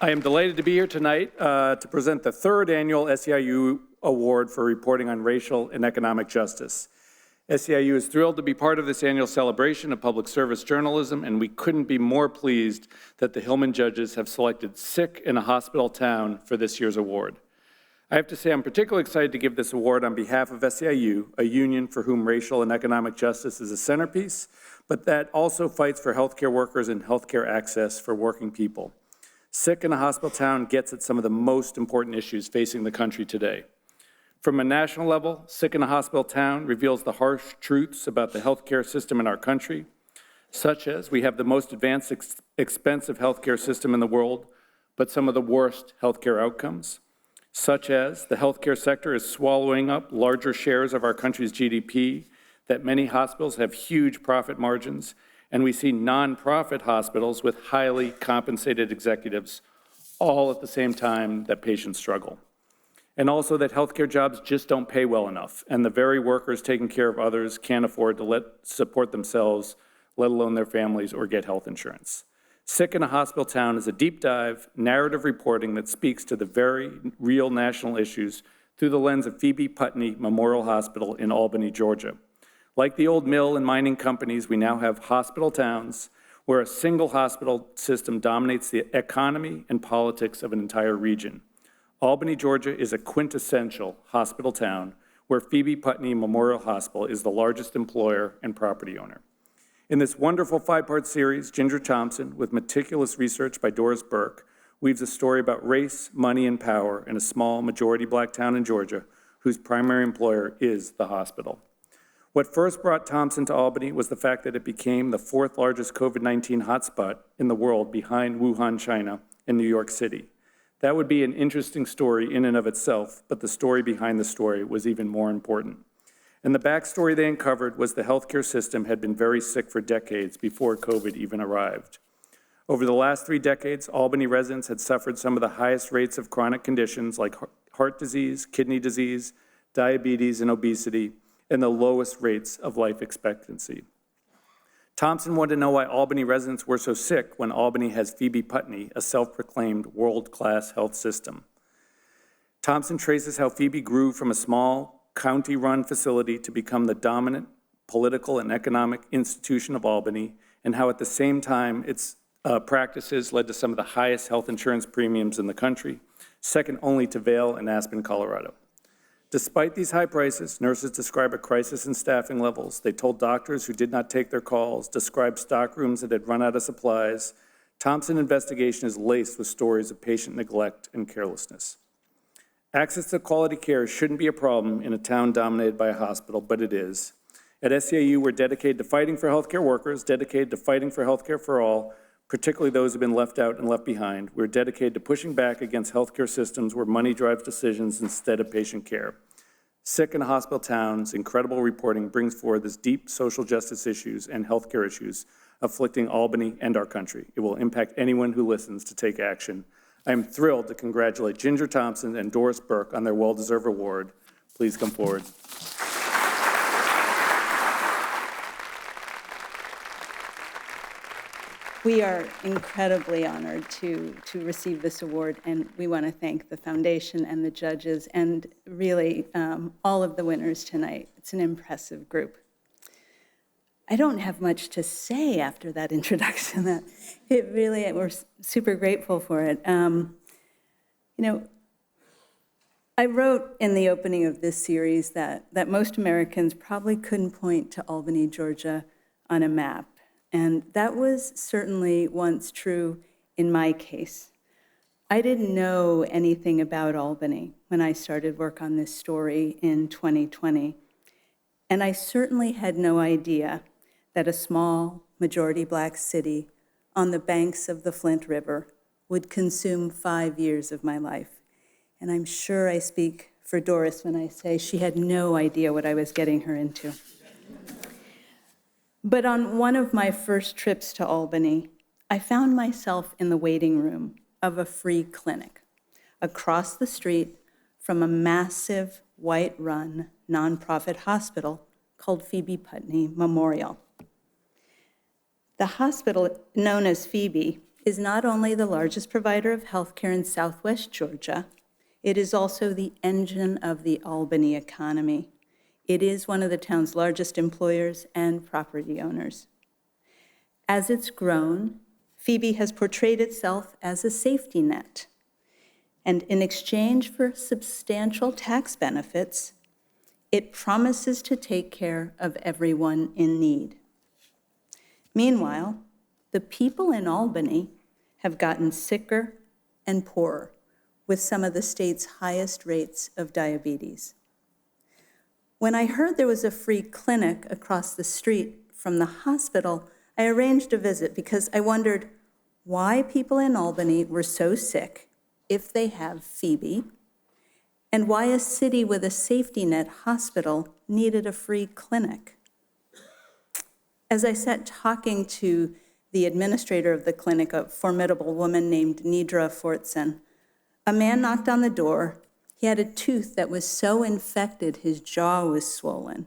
I am delighted to be here tonight to present the third annual SEIU Award for reporting on racial and economic justice. SEIU is thrilled to be part of this annual celebration of public service journalism, and we couldn't be more pleased that the Hillman judges have selected Sick in a Hospital Town for this year's award. I have to say I'm particularly excited to give this award on behalf of SEIU, a union for whom racial and economic justice is a centerpiece, but that also fights for healthcare workers and healthcare access for working people. Sick in a Hospital Town gets at some of the most important issues facing the country today. From a national level, Sick in a Hospital Town reveals the harsh truths about the healthcare system in our country, such as we have the most advanced, expensive healthcare system in the world, but some of the worst healthcare outcomes, such as the healthcare sector is swallowing up larger shares of our country's GDP, that many hospitals have huge profit margins, and we see nonprofit hospitals with highly compensated executives, all at the same time that patients struggle. And also that healthcare jobs just don't pay well enough, and the very workers taking care of others can't afford to support themselves, let alone their families, or get health insurance. Sick in a Hospital Town is a deep dive, narrative reporting that speaks to the very real national issues through the lens of Phoebe Putney Memorial Hospital in Albany, Georgia. Like the old mill and mining companies, we now have hospital towns where a single hospital system dominates the economy and politics of an entire region. Albany, Georgia is a quintessential hospital town where Phoebe Putney Memorial Hospital is the largest employer and property owner. In this wonderful five-part series, Ginger Thompson, with meticulous research by Doris Burke, weaves a story about race, money, and power in a small majority Black town in Georgia whose primary employer is the hospital. What first brought Thompson to Albany was the fact that it became the fourth largest COVID-19 hotspot in the world behind Wuhan, China, and New York City. That would be an interesting story in and of itself, but the story behind the story was even more important. And the backstory they uncovered was the healthcare system had been very sick for decades before COVID even arrived. Over the last 3 decades, Albany residents had suffered some of the highest rates of chronic conditions like heart disease, kidney disease, diabetes, and obesity, and the lowest rates of life expectancy. Thompson wanted to know why Albany residents were so sick when Albany has Phoebe Putney, a self-proclaimed world-class health system. Thompson traces how Phoebe grew from a small county-run facility to become the dominant political and economic institution of Albany, and how at the same time its practices led to some of the highest health insurance premiums in the country, second only to Vail and Aspen, Colorado. Despite these high prices, nurses describe a crisis in staffing levels. They told doctors who did not take their calls, described stock rooms that had run out of supplies. Thompson's investigation is laced with stories of patient neglect and carelessness. Access to quality care shouldn't be a problem in a town dominated by a hospital, but it is. At SEIU, we're dedicated to fighting for healthcare workers, dedicated to fighting for healthcare for all, particularly those who have been left out and left behind. We're dedicated to pushing back against healthcare systems where money drives decisions instead of patient care. Sick in a Hospital Town's incredible reporting brings forward this deep social justice issues and healthcare issues afflicting Albany and our country. It will impact anyone who listens to take action. I am thrilled to congratulate Ginger Thompson and Doris Burke on their well-deserved award. Please come forward. We are incredibly honored to receive this award, and we want to thank the foundation and the judges and really all of the winners tonight. It's an impressive group. I don't have much to say after that introduction. We're super grateful for it. I wrote in the opening of this series that most Americans probably couldn't point to Albany, Georgia on a map. And that was certainly once true in my case. I didn't know anything about Albany when I started work on this story in 2020. And I certainly had no idea that a small majority Black city on the banks of the Flint River would consume 5 years of my life. And I'm sure I speak for Doris when I say she had no idea what I was getting her into. But on one of my first trips to Albany, I found myself in the waiting room of a free clinic across the street from a massive white-run nonprofit hospital called Phoebe Putney Memorial. The hospital, known as Phoebe, is not only the largest provider of healthcare in Southwest Georgia, it is also the engine of the Albany economy. It is one of the town's largest employers and property owners. As it's grown, Phoebe has portrayed itself as a safety net. And in exchange for substantial tax benefits, it promises to take care of everyone in need. Meanwhile, the people in Albany have gotten sicker and poorer, with some of the state's highest rates of diabetes. When I heard there was a free clinic across the street from the hospital, I arranged a visit because I wondered why people in Albany were so sick if they have Phoebe, and why a city with a safety net hospital needed a free clinic. As I sat talking to the administrator of the clinic, a formidable woman named Nidra Fortson, a man knocked on the door. He had a tooth that was so infected his jaw was swollen.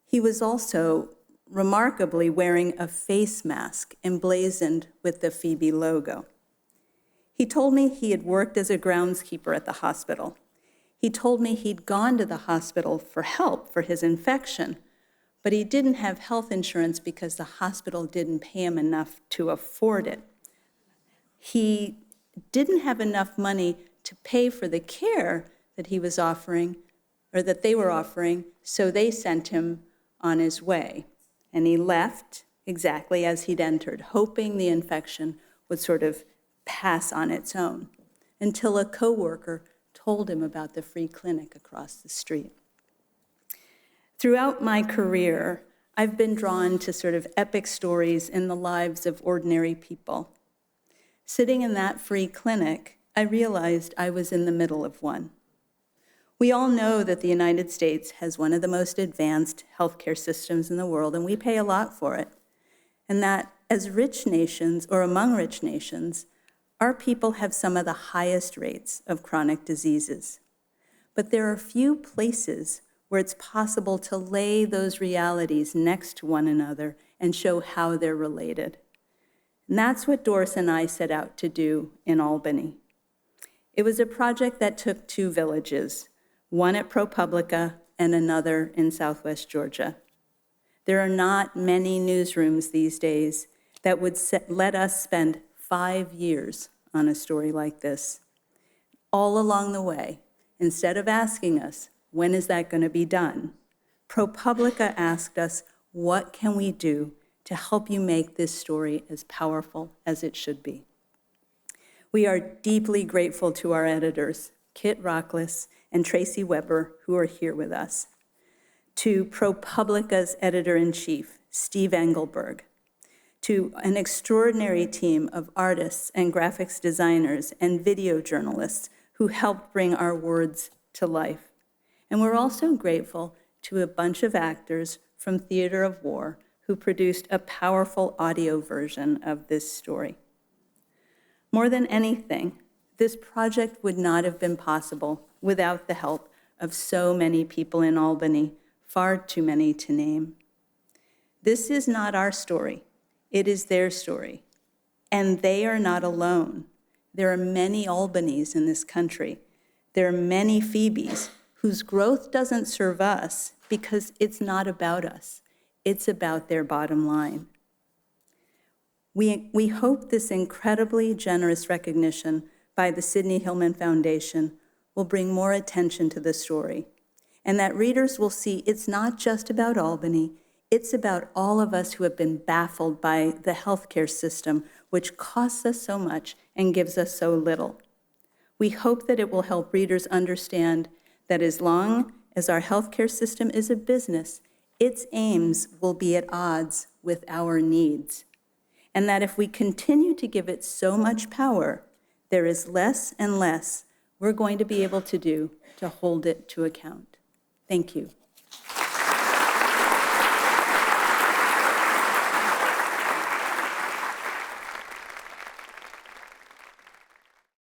He was also remarkably wearing a face mask emblazoned with the Phoebe logo. He told me he had worked as a groundskeeper at the hospital. He told me he'd gone to the hospital for help for his infection, but he didn't have health insurance because the hospital didn't pay him enough to afford it. He didn't have enough money to pay for the care that he was offering, or that they were offering, so they sent him on his way. And he left exactly as he'd entered, hoping the infection would sort of pass on its own, until a coworker told him about the free clinic across the street. Throughout my career, I've been drawn to sort of epic stories in the lives of ordinary people. Sitting in that free clinic, I realized I was in the middle of one. We all know that the United States has one of the most advanced healthcare systems in the world, and we pay a lot for it. And that as rich nations, or among rich nations, our people have some of the highest rates of chronic diseases. But there are few places where it's possible to lay those realities next to one another and show how they're related. And that's what Doris and I set out to do in Albany. It was a project that took two villages, one at ProPublica and another in Southwest Georgia. There are not many newsrooms these days that would let us spend 5 years on a story like this. All along the way, instead of asking us, when is that going to be done, ProPublica asked us, what can we do to help you make this story as powerful as it should be? We are deeply grateful to our editors, Kit Rockless and Tracy Weber, who are here with us, to ProPublica's editor-in-chief, Steve Engelberg, to an extraordinary team of artists and graphics designers and video journalists who helped bring our words to life. And we're also grateful to a bunch of actors from Theater of War who produced a powerful audio version of this story. More than anything, this project would not have been possible without the help of so many people in Albany, far too many to name. This is not our story. It is their story. And they are not alone. There are many Albanys in this country. There are many Phoebes whose growth doesn't serve us because it's not about us. It's about their bottom line. We hope this incredibly generous recognition by the Sidney Hillman Foundation will bring more attention to the story, and that readers will see it's not just about Albany, it's about all of us who have been baffled by the healthcare system, which costs us so much and gives us so little. We hope that it will help readers understand that as long as our healthcare system is a business, its aims will be at odds with our needs. And that if we continue to give it so much power, there is less and less we're going to be able to do to hold it to account. Thank you.